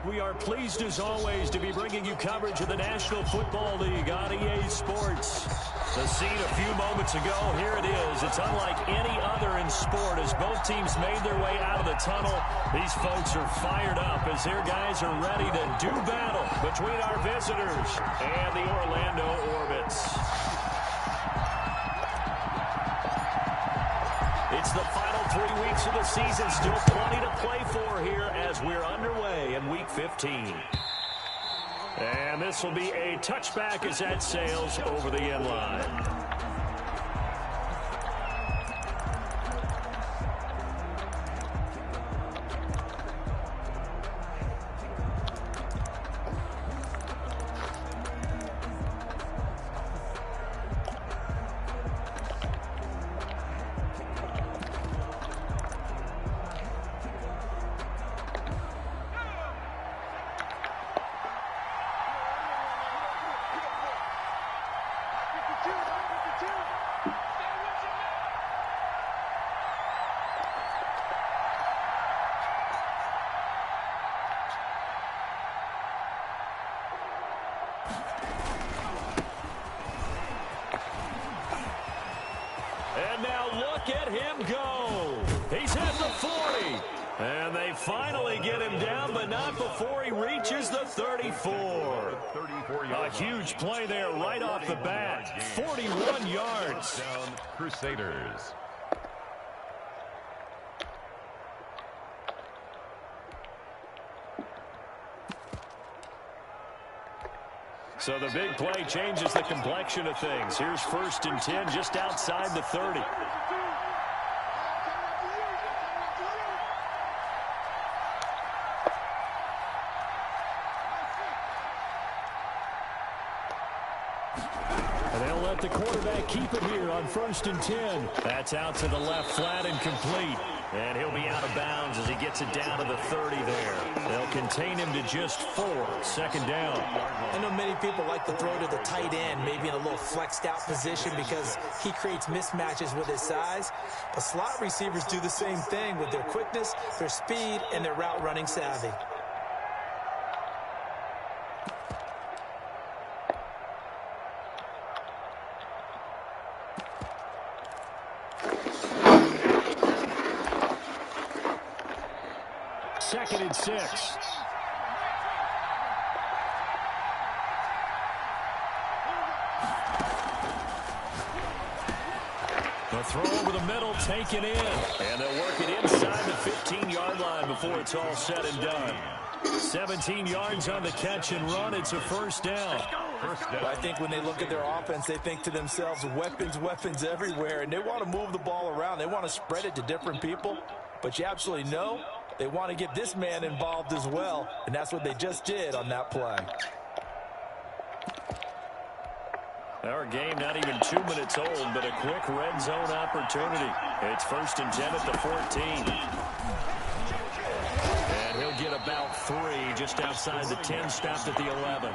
We are pleased as always to be bringing you coverage of the National Football League on EA Sports. The scene a few moments ago, here it is. It's unlike any other in sport as both teams made their way out of the tunnel. These folks are fired up as their guys are ready to do battle between our visitors and the Orlando Orbits. It's the final 3 weeks of the season. Still plenty to play for here as we're underway in Week 15. And this will be a touchback as that sails over the end line. And now look at him go. He's at the 40. And they finally get him down, but not before he reaches the 34. A huge play there right off the bat. 41 yards. Crusaders. So the big play changes the complexion of things. Here's 1st and 10 just outside the 30. And they'll let the quarterback keep it here on 1st and 10. That's out to the left flat and complete. And he'll be out of bounds as he gets it down to the 30 there. They'll contain him to just 4. 2nd down. I know many people like to throw to the tight end, maybe in a little flexed out position because he creates mismatches with his size. But slot receivers do the same thing with their quickness, their speed, and their route running savvy. Second and 6. The throw over the middle taken in. And they'll work it inside the 15-yard line before it's all said and done. 17 yards on the catch and run. It's a 1st down. I think when they look at their offense, they think to themselves, weapons everywhere. And they want to move the ball around. They want to spread it to different people. But you absolutely know they want to get this man involved as well. And that's what they just did on that play. Our game not even 2 minutes old, but a quick red zone opportunity. It's 1st and 10 at the 14. And he'll get about 3 just outside the 10, stopped at the 11.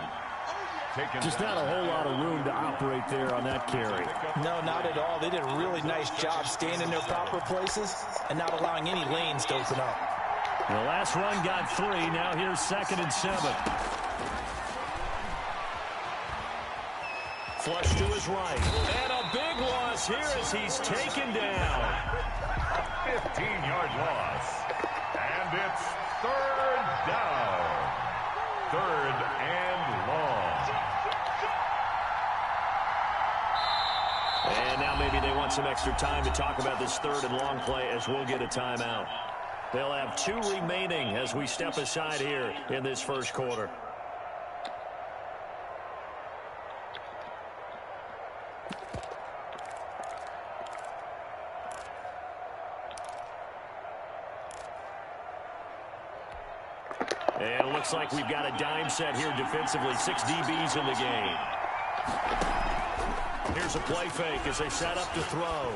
Just not a whole lot of room to operate there on that carry. No, not at all. They did a really nice job staying in their proper places and not allowing any lanes to open up. The last run got 3. Now here's 2nd and 7. Flush to his right. And a big loss here as he's taken down. A 15-yard loss. And it's 3rd down. 3rd and long. And now maybe they want some extra time to talk about this 3rd and long play as we'll get a timeout. They'll have 2 remaining as we step aside here in this 1st quarter. And it looks like we've got a dime set here defensively. 6 DBs in the game. Here's a play fake as they set up to throw.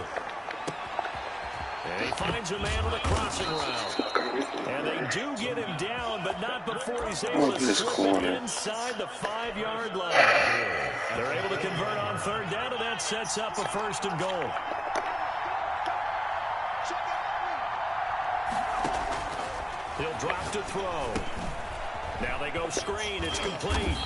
And he finds a man with a crossing route. And they do get him down, but not before he's able to slip it inside the 5-yard line. They're able to convert on 3rd down, and that sets up a 1st and goal. He'll drop to throw. Now they go screen. It's complete.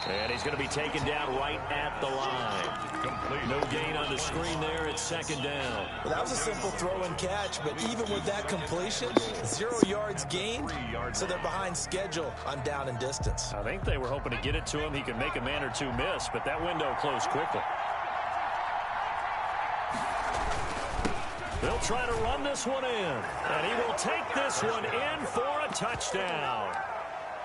And he's going to be taken down right at the line. Complete. No gain on the screen there. It's second down. Well, that was a simple throw and catch, but even with that completion, 0 yards gained, so they're behind schedule on down and distance. I think they were hoping to get it to him. He could make a man or two miss, but that window closed quickly. They'll try to run this one in, and he will take this one in for a touchdown.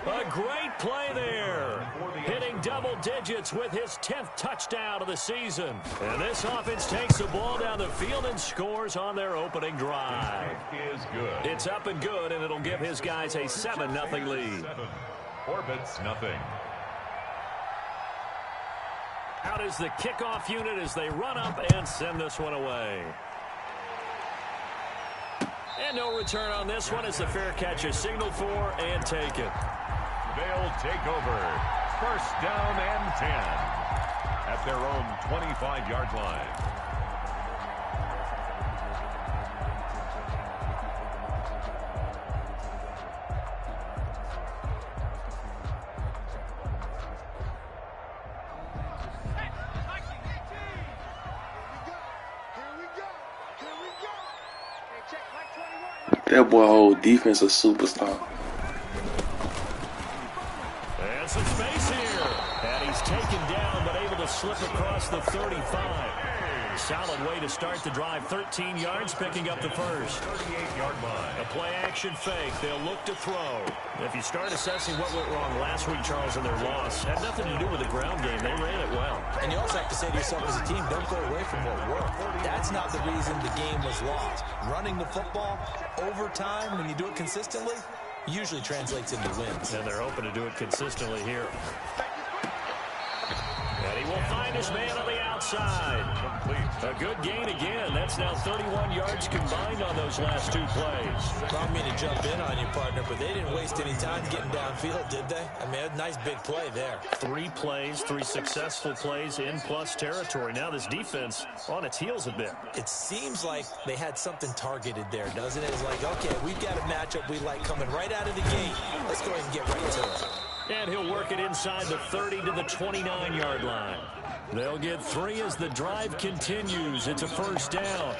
A great play there, hitting double digits with his 10th touchdown of the season. And this offense takes the ball down the field and scores on their opening drive. Is good. It's up and good, and it'll give his guys a 7-0 lead. Orbits nothing. Out is the kickoff unit as they run up and send this one away. And no return on this one as the fair catch is signaled for and taken. They'll take over. First down and 10 at their own 25-yard line. That boy whole defense a superstar. And some space here. And he's taken down but able to slip across the 35. Solid way to start the drive. 13 yards, picking up the first. 38-yard line. A play-action fake. They'll look to throw. If you start assessing what went wrong last week, Charles, in their loss, had nothing to do with the ground game. They ran it well. And you also have to say to yourself as a team, don't go away from what worked. That's not the reason the game was lost. Running the football over time, when you do it consistently, usually translates into wins. And they're hoping to do it consistently here. And he will find his man on the outside. Complete. A good gain again. That's now 31 yards combined on those last two plays. I don't mean to jump in on you, partner, but they didn't waste any time getting downfield, did they? I mean, a nice big play there. 3 plays, 3 successful plays in plus territory. Now this defense on its heels a bit. It seems like they had something targeted there, doesn't it? It's like, okay, we've got a matchup we like coming right out of the gate. Let's go ahead and get right to it. And he'll work it inside the 30 to the 29-yard line. They'll get 3 as the drive continues. It's a first down.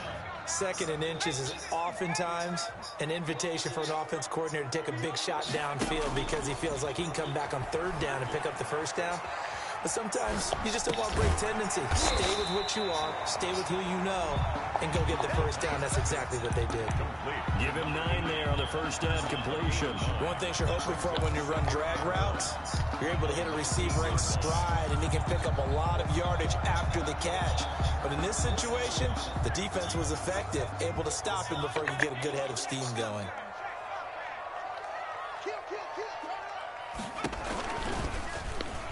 2nd and inches is oftentimes an invitation for an offense coordinator to take a big shot downfield because he feels like he can come back on 3rd down and pick up the first down. But sometimes you just don't want to break tendency. Stay with what you are, stay with who you know, and go get the first down. That's exactly what they did. Give him 9 there on the first down completion. One thing you're hoping for when you run drag routes, you're able to hit a receiver in stride, and he can pick up a lot of yardage after the catch. But in this situation, the defense was effective, able to stop him before you get a good head of steam going.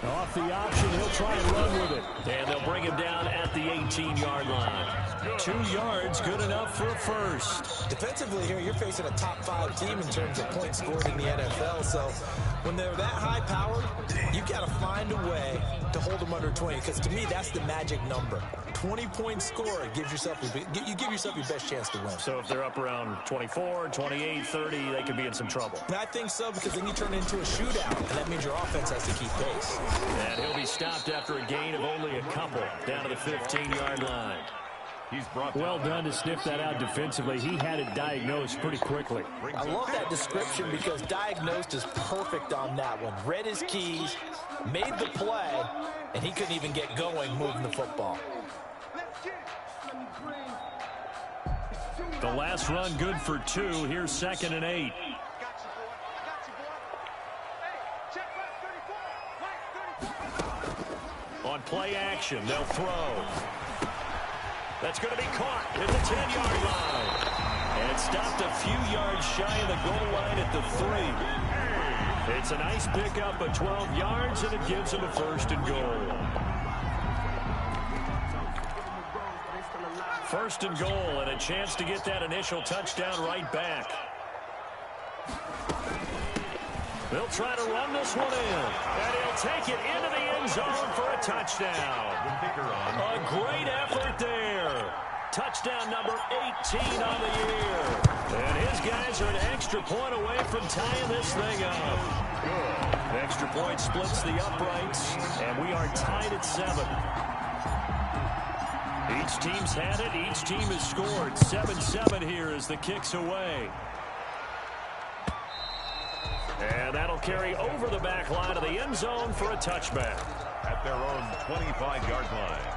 Off the option, he'll try and run with it. And they'll bring him down at the 18-yard line. 2 yards, good enough for a first. Defensively here, you're facing a top 5 team in terms of points scored in the NFL. So when they're that high-powered, you've got to find a way to hold them under 20. Because to me, that's the magic number. 20-point score, you give yourself your best chance to win. So if they're up around 24, 28, 30, they could be in some trouble. And I think so, because then you turn it into a shootout, and that means your offense has to keep pace. And he'll be stopped after a gain of only a couple down to the 15-yard line. He's brought well done to sniff that out defensively. He had it diagnosed pretty quickly. I love that description because diagnosed is perfect on that one. Read his keys, made the play, and he couldn't even get going moving the football. The last run good for 2. Here's 2nd and 8. On play action, they'll throw. That's going to be caught at the 10-yard line. And it's stopped a few yards shy of the goal line at the 3. It's a nice pickup of 12 yards, and it gives them a 1st and goal. 1st and goal, and a chance to get that initial touchdown right back. They'll try to run this one in, and he'll take it into the end zone for a touchdown. A great effort there. Touchdown number 18 on the year. And his guys are an extra point away from tying this thing up. good. Extra point splits the uprights, and we are tied at 7. Each team's had it. Each team has scored. 7-7 here as the kick's away. And that'll carry over the back line of the end zone for a touchback. At their own 25-yard line.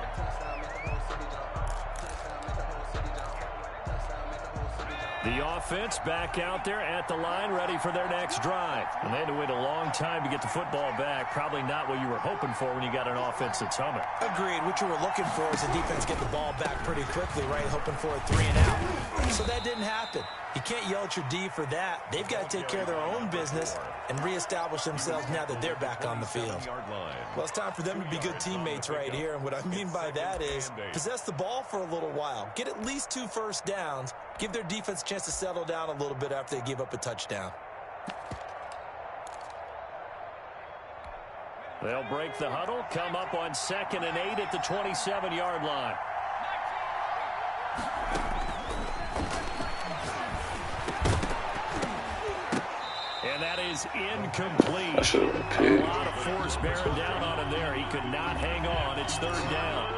The offense back out there at the line, ready for their next drive. And they had to wait a long time to get the football back. Probably not what you were hoping for when you got an offense that's humming. Agreed. What you were looking for is the defense get the ball back pretty quickly, right? Hoping for a 3 and out. So that didn't happen. You can't yell at your D for that. They've got to take care of their own business and reestablish themselves now that they're back on the field. Well, it's time for them to be good teammates right here. And what I mean by that is possess the ball for a little while. Get at least 2 first downs. Give their defense a chance to settle down a little bit after they give up a touchdown. They'll break the huddle, come up on 2nd and 8 at the 27-yard line. And that is incomplete. A lot of force bearing down on him there. He could not hang on. It's 3rd down.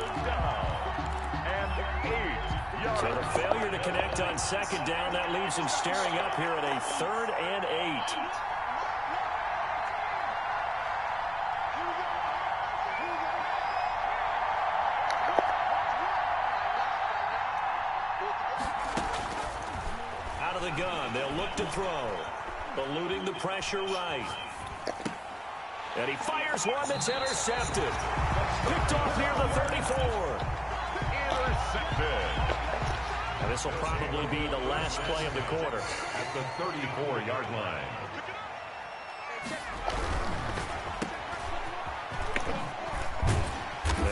So the failure to connect on 2nd down, that leaves him staring up here at a 3rd and 8. Out of the gun, they'll look to throw. Eluding the pressure right. And he fires one that's intercepted. Picked off near the 34. Intercepted. And this will probably be the last play of the quarter. At the 34-yard line.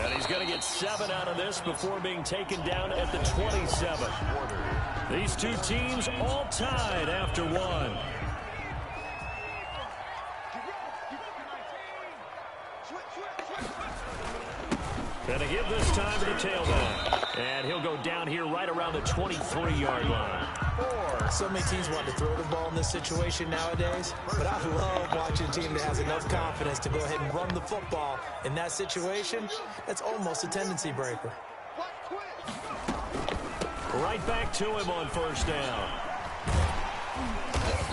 And he's going to get 7 out of this before being taken down at the 27. These two teams all tied after 1. And a give this time to the tailback. And he'll go down here right around the 23-yard line. So many teams want to throw the ball in this situation nowadays, but I love watching a team that has enough confidence to go ahead and run the football. In that situation, that's almost a tendency breaker. Right back to him on 1st down.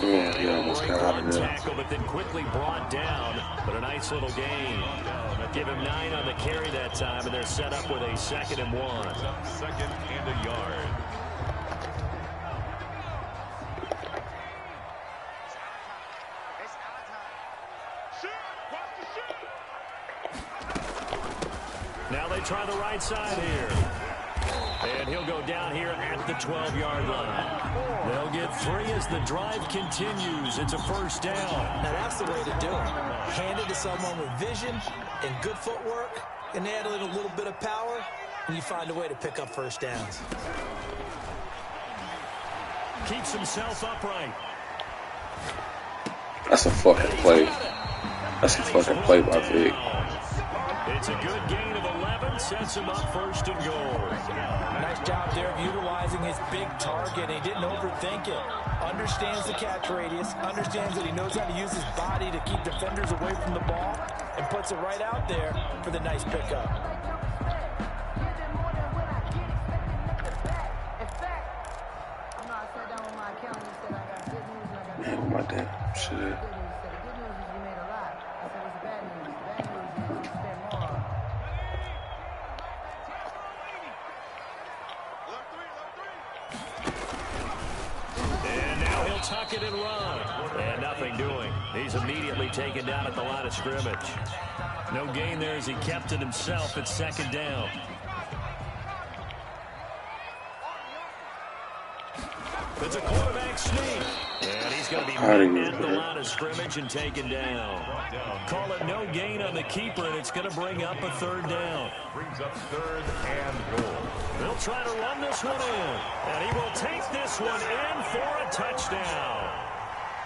Yeah, almost got out of there. Tackle, but then quickly brought down. But a nice little gain. Give him 9 on the carry that time, and they're set up with a 2nd and 1. 2nd and a yard. Now they try the right side here. And he'll go down here at the 12-yard line. They'll get 3 as the drive continues. It's a 1st down. Now that's the way to do it. Hand it to someone with vision and good footwork, and add a little bit of power, and you find a way to pick up 1st downs. Keeps himself upright. That's a fucking play. That's a fucking play by Vic. It's a good gain of 11. Sets him up 1st and goal. Nice job there of utilizing his big target. He didn't overthink it. Understands the catch radius. Understands that he knows how to use his body to keep defenders away from the ball. And puts it right out there for the nice pickup. Man, my damn shit. Tuck it and run. And nothing doing. He's immediately taken down at the line of scrimmage. No gain there as he kept it himself at 2nd down. It's a quarterback sneak. And he's going to be met at the line of scrimmage and taken down. Call it no gain on the keeper, and it's going to bring up a 3rd down. Brings up 3rd and goal. They'll try to run this one in. And he will take this one in for a touchdown.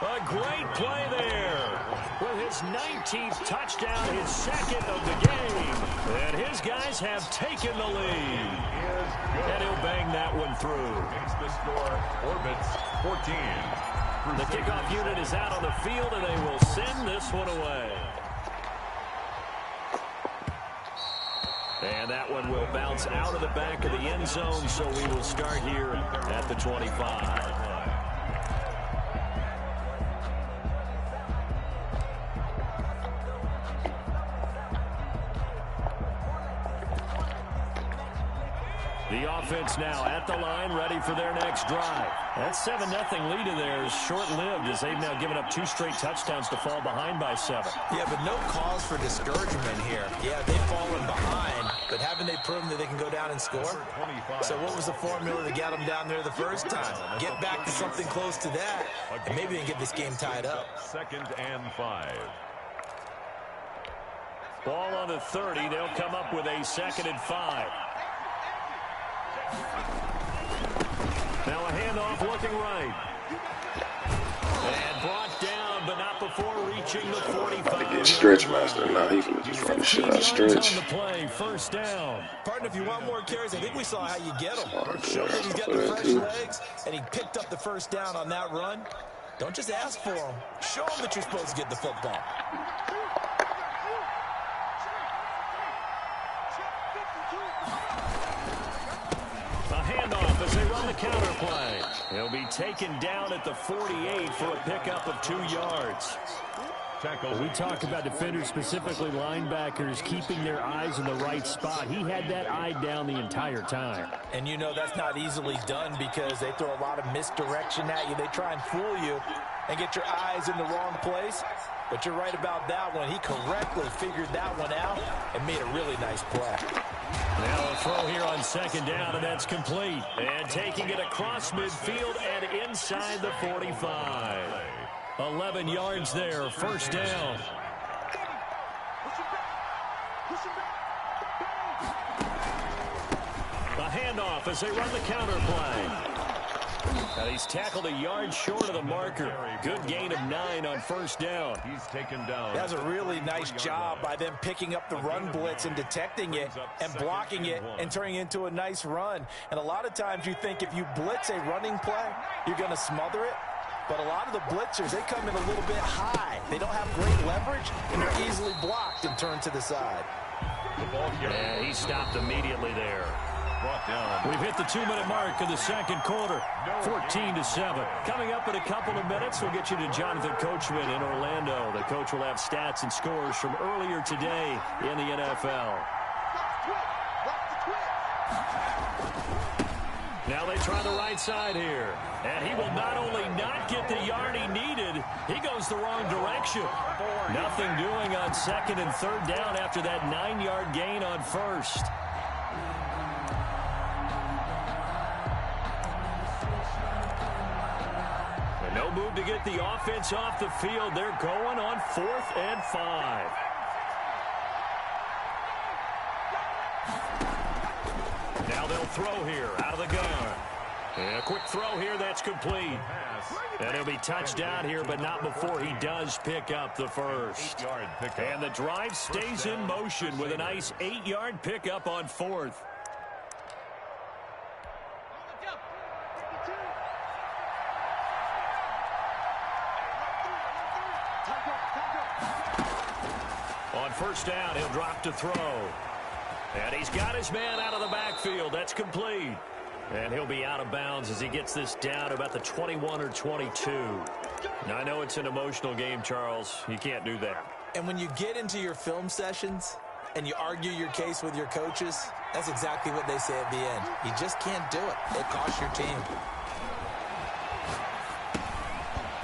A great play there. With his 19th touchdown, his 2nd of the game. And his guys have taken the lead. And he'll bang that one through. Makes the score. Orbits 14. The kickoff unit is out on the field, and they will send this one away. And that one will bounce out of the back of the end zone, so we will start here at the 25. The offense now at the line, ready for their next drive. That 7-0 lead of theirs short-lived as they've now given up 2 straight touchdowns to fall behind by 7. Yeah, but no cause for discouragement here. Yeah, they've fallen behind, but haven't they proven that they can go down and score? So what was the formula to get them down there the first time? Get back to something close to that, and maybe they can get this game tied up. 2nd and 5. Ball on the 30. They'll come up with a 2nd and 5. Now a handoff looking right. And brought down, but not before reaching the 45. He did stretch master. Now he can just run the shit out of stretch. On the play, 1st down. Partner, if you want more carries, I think we saw how you get them. Show yeah, that he's got the fresh legs, and he picked up the 1st down on that run. Don't just ask for him. Show him that you're supposed to get the football. As they run the counter play. He'll be taken down at the 48 for a pickup of 2 yards. We talk about defenders, specifically linebackers, keeping their eyes in the right spot. He had that eye down the entire time. And you know that's not easily done because they throw a lot of misdirection at you. They try and fool you and get your eyes in the wrong place. But you're right about that one. He correctly figured that one out and made a really nice play. Now a throw here on 2nd down, and that's complete. And taking it across midfield and inside the 45. 11 yards there, 1st down. A handoff as they run the counter play. And he's tackled a yard short of the marker. Good gain of 9 on 1st down. He's taken down. That's a really nice job by them picking up the run blitz and detecting it and blocking it and turning it into a nice run. And a lot of times you think if you blitz a running play, you're going to smother it. But a lot of the blitzers, they come in a little bit high. They don't have great leverage, and they're easily blocked and turned to the side. And he stopped immediately there. We've hit the 2-minute mark of the 2nd quarter, 14-7. Coming up in a couple of minutes, we'll get you to Jonathan Coachman in Orlando. The coach will have stats and scores from earlier today in the NFL. Now they try the right side here. And he will not only not get the yard he needed, he goes the wrong direction. Nothing doing on 2nd and 3rd down after that 9-yard gain on 1st. No move to get the offense off the field. They're going on 4th and 5. Now they'll throw here out of the gun. And a quick throw here, that's complete. And he'll be touched down here, but not before he does pick up the 1st. And the drive stays in motion with a nice 8-yard pickup on 4th. On 1st down, he'll drop to throw. And he's got his man out of the backfield. That's complete. And he'll be out of bounds as he gets this down about the 21 or 22. Now, I know it's an emotional game, Charles. You can't do that. And when you get into your film sessions and you argue your case with your coaches, that's exactly what they say at the end. You just can't do it. It costs your team.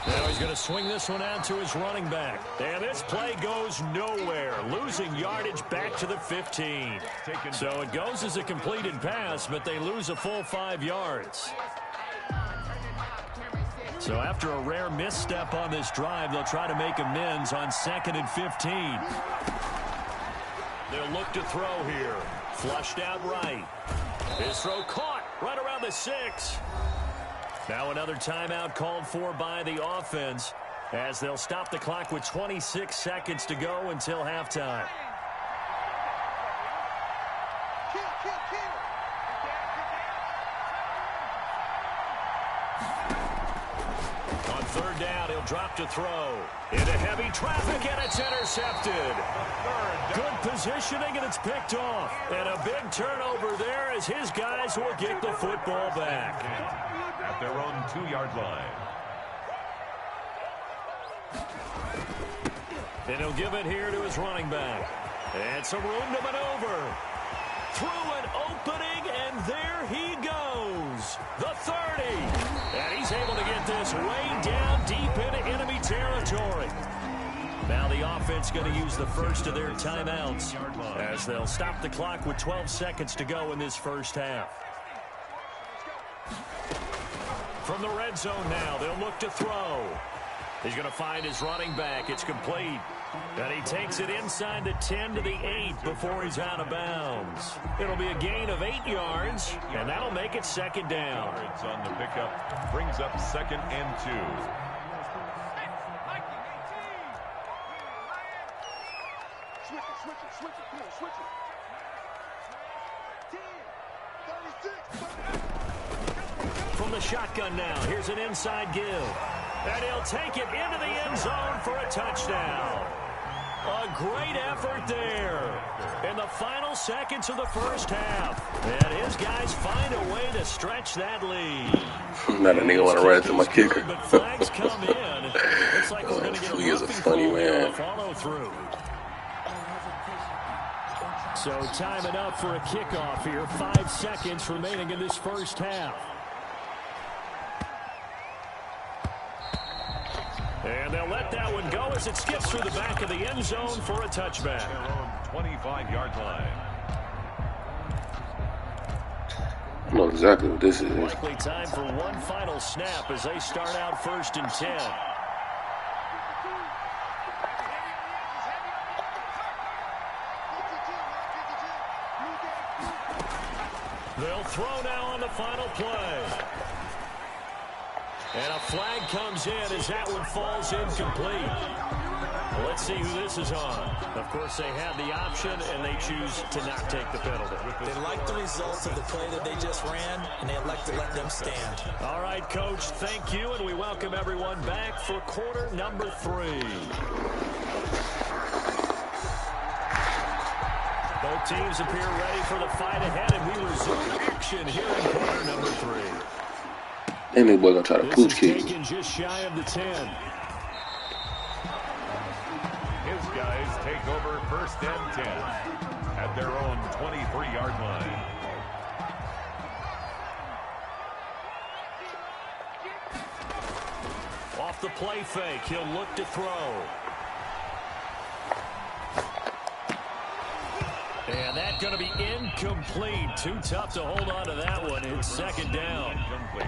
Now he's going to swing this one out to his running back. And this play goes nowhere. Losing yardage back to the 15. So it goes as a completed pass, but they lose a full 5 yards. So after a rare misstep on this drive, they'll try to make amends on 2nd and 15. They'll look to throw here. Flushed out right. His throw caught right around the 6. Now another timeout called for by the offense as they'll stop the clock with 26 seconds to go until halftime. On third down. He'll drop to throw. Into heavy traffic, and it's intercepted. Good positioning, and it's picked off. And a big turnover there as his guys will get the football back. At their own 2-yard line. And he'll give it here to his running back. And some room to maneuver. Through an opening, and there he goes. The 30. And he's able to get this way down deep into enemy territory. Now the offense going to use the first of their timeouts as they'll stop the clock with 12 seconds to go in this first half. From the red zone now, they'll look to throw. He's going to find his running back. It's complete. And he takes it inside the 10 to the 8 before he's out of bounds. It'll be a gain of 8 yards, and that'll make it second down. Yards on the pickup brings up 2nd and 2. Switch it, come on, switch it. From the shotgun now, here's an inside give. And he'll take it into the end zone for a touchdown. A great effort there in the final seconds of the first half. And his guys find a way to stretch that lead. Not a nigga want to run to my kicker. But flags come in. Looks like we're going to get Flea is a roughing funny call here man. to follow through. So timing up for a kickoff here. 5 seconds remaining in this first half. And they'll let that one go as it skips through the back of the end zone for a touchback. Their own 25-yard line. I know exactly what this is. Likely time for one final snap as they start out 1st and 10. They'll throw now on the final play. And a flag comes in as that one falls incomplete. Well, let's see who this is on. Of course, they had the option, and they choose to not take the penalty. They like the results of the play that they just ran, and they like to let them stand. All right, Coach, thank you, and we welcome everyone back for quarter number 3. Both teams appear ready for the fight ahead, and we resume action here in quarter number 3. And this boy gonna try to pooch kick. Taken just shy of the 10. His guys take over 1st and 10 at their own 23-yard line. Off the play fake, he'll look to throw. And that's going to be incomplete. Too tough to hold on to that one. It's 2nd down.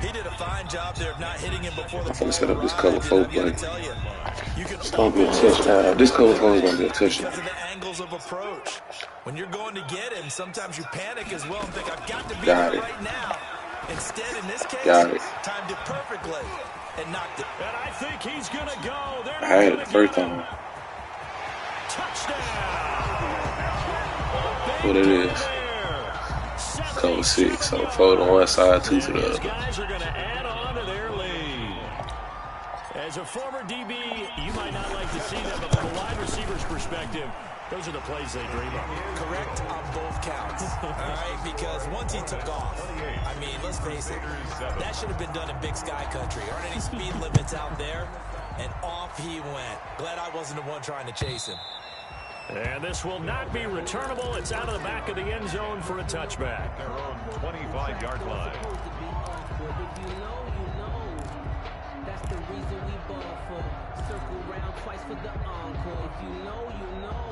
He did a fine job there of not hitting him before the I'm gonna set up this cover 4 play. It's gonna be a touchdown. touchdown. This cover 4 is gonna be a touchdown. Because of the angles of approach. When you're going to get him, sometimes you panic as well and think, I've got to be Got there it. right now. Instead, in this case, Got it. timed it perfectly and knocked it. And I think he's going to go. I had it the first time. Touchdown. What it is. Cover 6. So 4 to one side, 2 to the These other. guys are going to add on to their lead. As a former DB, you might not like to see that, but from a wide receiver's perspective, those are the plays they dream of. Correct on both counts. All right, because once he took off, I mean, let's face it, that should have been done in Big Sky Country. Aren't any speed limits out there? And off he went. Glad I wasn't the one trying to chase him. And this will not be returnable. It's out of the back of the end zone for a touchback. Their own 25-yard line. That's the reason we ball for. Circle round twice for the encore. If you know, you know.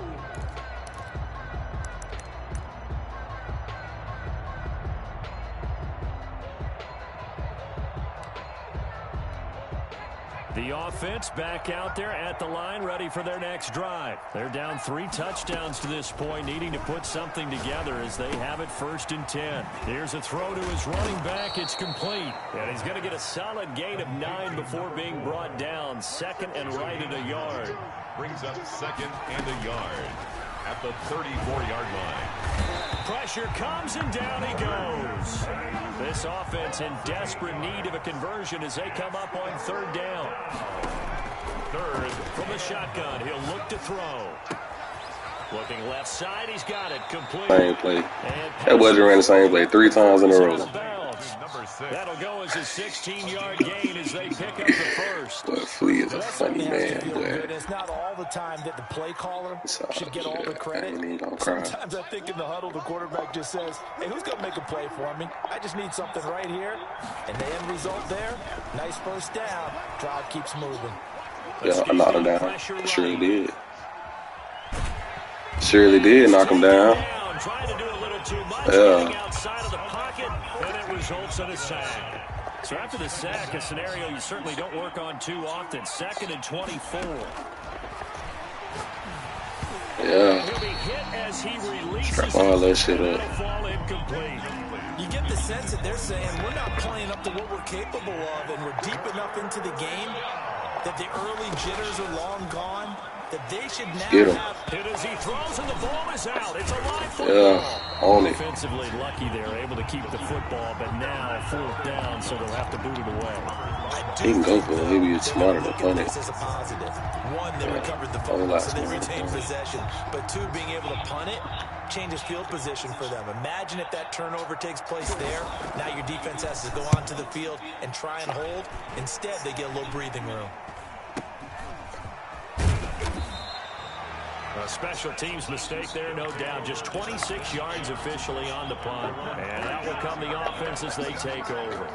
The offense back out there at the line, ready for their next drive. They're down 3 touchdowns to this point, needing to put something together as they have it 1st and 10. Here's a throw to his running back. It's complete. And he's going to get a solid gain of 9 before being brought down. 2nd and right at a yard. Brings up 2nd and a yard at the 34-yard line. Pressure comes and down he goes. This offense in desperate need of a conversion as they come up on third down. Third from the shotgun. He'll look to throw. Looking left side. He's got it. Complete. Same play. That wasn't ran the same play 3 times in a row. That'll go as a 16-yard gain as they pick up the first. But Flea is a funny man. It's not all the time that the play caller should get all the credit. Sometimes I think in the huddle, the quarterback just says, hey, who's going to make a play for me? I just need something right here. And the end result there, nice first down. Drive keeps moving. Yeah, I knocked him down. Surely did. Surely did knock him down. Trying to do a little too much, getting outside of the pocket, and it results in a sack. So after the sack, a scenario you certainly don't work on too often. 2nd and 24. Yeah. He'll be hit as he releases. Strap all that shit up. Fall incomplete. You get the sense that they're saying we're not playing up to what we're capable of, and we're deep enough into the game that the early jitters are long gone, that they should now have hit as he throws and the ball is out. It's a live football. Yeah, on it. Offensively lucky they were able to keep the football, but now 4th down, so they'll have to boot it away. He can go for it. He'll be smarter to punt it. This is a positive. One, they recovered the football, so they retained possession. But 2, being able to punt it changes field position for them. Imagine if that turnover takes place there. Now your defense has to go onto the field and try and hold. Instead, they get a little breathing room. A special teams mistake there, no doubt. Just 26 yards officially on the punt. And that will come the offense as they take over.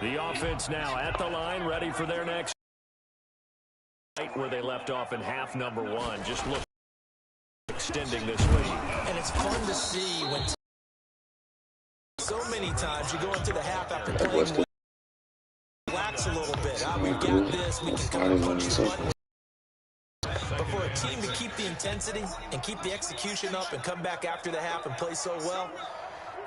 The offense now at the line, ready for their next right where they left off in half number 1. Just look extending this lead. And it's fun to see when so many times you go into the half after playing relax a little bit. We got this. We can kind of punch the button. But for a team to keep the intensity and keep the execution up and come back after the half and play so well,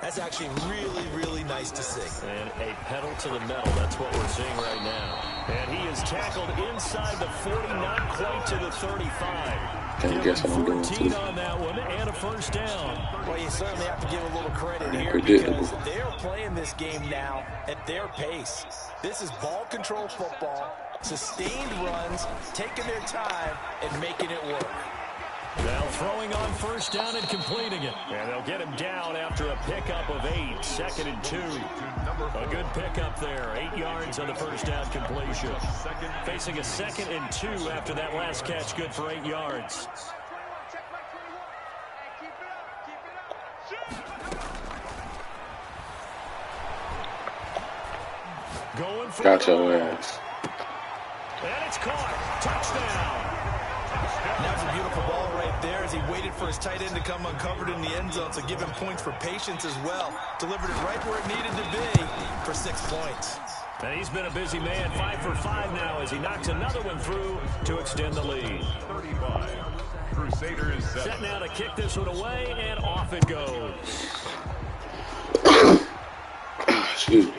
that's actually really, really nice to see. And a pedal to the metal. That's what we're seeing right now. And he is tackled inside the 40, not quite to the 35. Guess what I'm doing 14 on that one and a first down. Well, you certainly have to give a little credit here because they're playing this game now at their pace. This is ball control football, sustained runs, taking their time and making it work. Now throwing on first down and completing it. And they'll get him down after a pickup of 8. 2nd and 2. A good pickup there. 8 yards on the first down completion. Facing a 2nd and 2 after that last catch. Good for 8 yards. Going for got your ass. And it's caught. Touchdown. That was a beautiful ball right there as he waited for his tight end to come uncovered in the end zone, so give him points for patience as well. Delivered it right where it needed to be for 6 points. And he's been a busy man, 5 for 5 now as he knocks another one through to extend the lead. 35. Crusaders set now to kick this one away, and off it goes. Excuse me.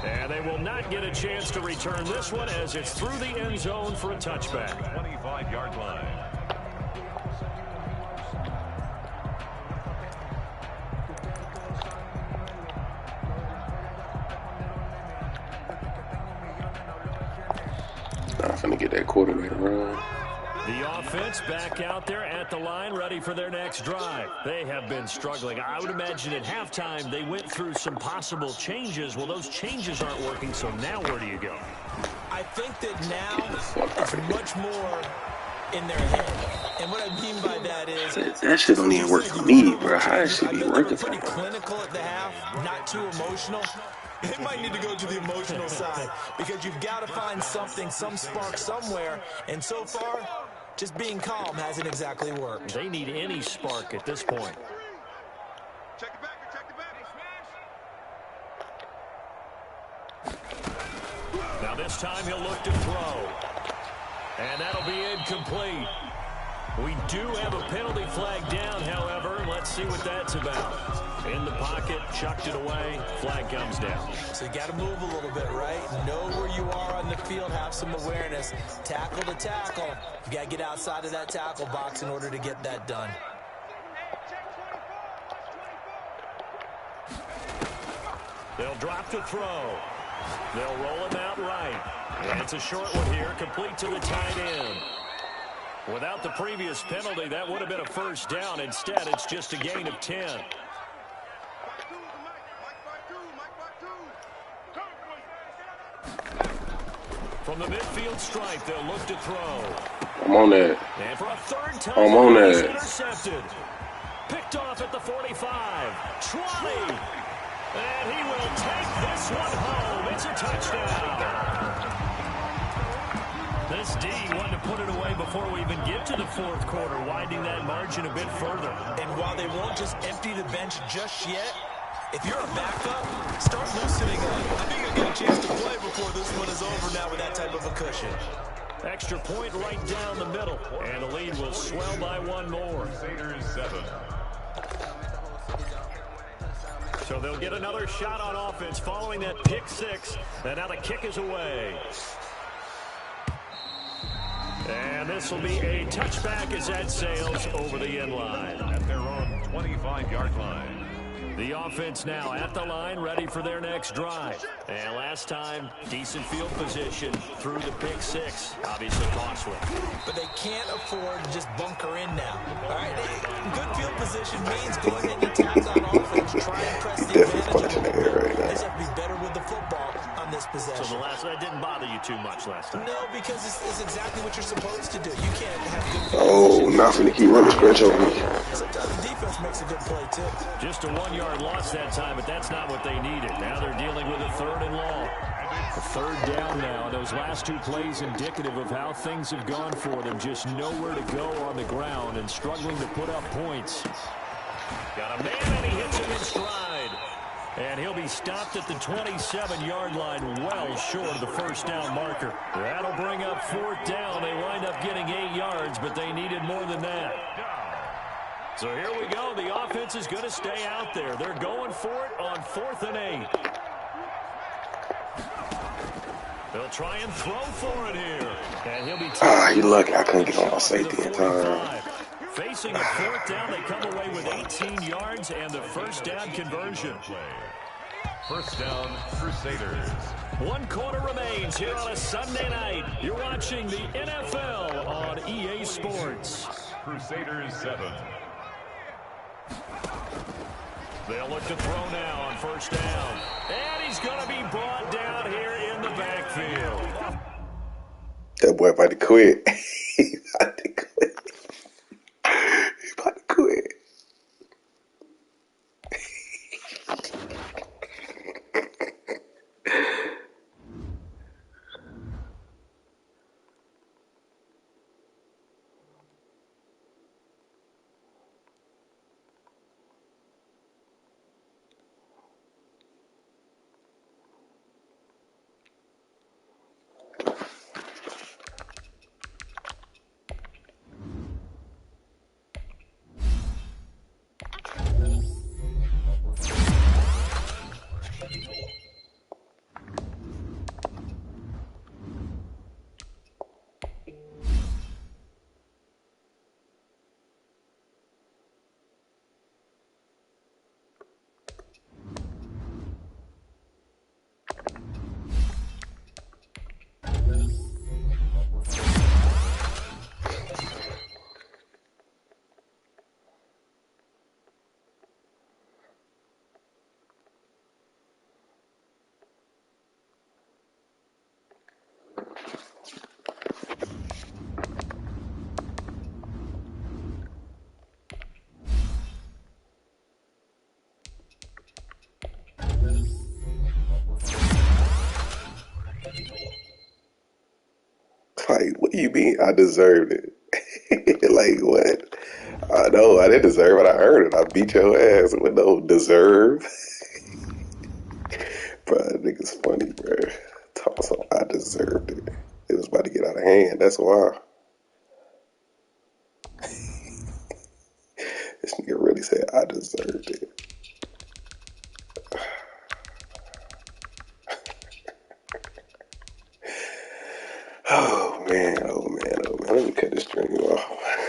And they will not get a chance to return this one as it's through the end zone for a touchback. 25-yard line. I'm finna get that quarterback run. The offense back out there at the line, ready for their next drive. They have been struggling. I would imagine at halftime they went through some possible changes. Well, those changes aren't working, so now where do you go? I think that now it's much more in their head. And what I mean by that is... That shit don't even work for me, bro. How that shit be working for me? Pretty clinical at the half, not too emotional. It might need to go to the emotional side because you've got to find something, some spark somewhere. And so far, just being calm hasn't exactly worked. They need any spark at this point. Check it back, check it back. Now this time he'll look to throw. And that'll be incomplete. We do have a penalty flag down, however. Let's see what that's about. In the pocket, chucked it away, flag comes down. So you got to move a little bit, right? Know where you are on the field, have some awareness. Tackle to tackle. You got to get outside of that tackle box in order to get that done. They'll drop to throw. They'll roll him out right. And it's a short one here, complete to the tight end. Without the previous penalty, that would have been a first down. Instead, it's just a gain of 10. From the midfield stripe, they'll look to throw. I'm on that. And for a third time, I'm on he's that. intercepted. Picked off at the 45. 20. And he will take this one home. It's a touchdown. This D wanted to put it away before we even get to the fourth quarter, widening that margin a bit further. And while they won't just empty the bench just yet, if you're a backup, start loosening up. I think you'll get a chance to play before this one is over now with that type of a cushion. Extra point right down the middle. And the lead will swell by one more. Crusaders 7. So they'll get another shot on offense following that pick six. And now the kick is away. And this will be a touchback as that sails over the end line. At their own 25-yard line. The offense now at the line, ready for their next drive. And last time, decent field position through the pick six. Obviously costly. But they can't afford to just bunker in now. All right, good field position means go ahead and attack on offense. Try and press the advantage. They just have to be better with the football on this possession. So that didn't bother you too much last time? No, because it's exactly what you're supposed to do. You can't have good field Oh, position. not finna keep running stretch over me. Sometimes the defense makes a good play, too. Just a 1 yard loss that time, but that's not what they needed. Now they're dealing with a third and long. A third down now. Those last two plays indicative of how things have gone for them. Just nowhere to go on the ground and struggling to put up points. Got a man, and he hits him in stride. And he'll be stopped at the 27-yard line, well short of the first down marker. That'll bring up fourth down. They wind up getting 8 yards, but they needed more than that. So here we go. The offense is going to stay out there. They're going for it on 4th and 8. They'll try and throw for it here. And he'll be He lucky I couldn't get on my safety in time. Facing a fourth down, they come away with 18 yards and the first down conversion. First down, Crusaders. 1 quarter remains here on a Sunday night. You're watching the NFL on EA Sports. Crusaders 7. They'll look to throw now on first down. And he's going to be brought down here in the backfield. That boy about to quit. He about to quit. He about to quit. Like, what do you mean I deserved it? Like, what? I know, I didn't deserve it. I earned it. I beat your ass with no deserve. Bro, that nigga's funny, bro. Talking so I deserved it. It was about to get out of hand. That's why. said I deserved it. Oh man, oh man, oh man. Let me cut this string off.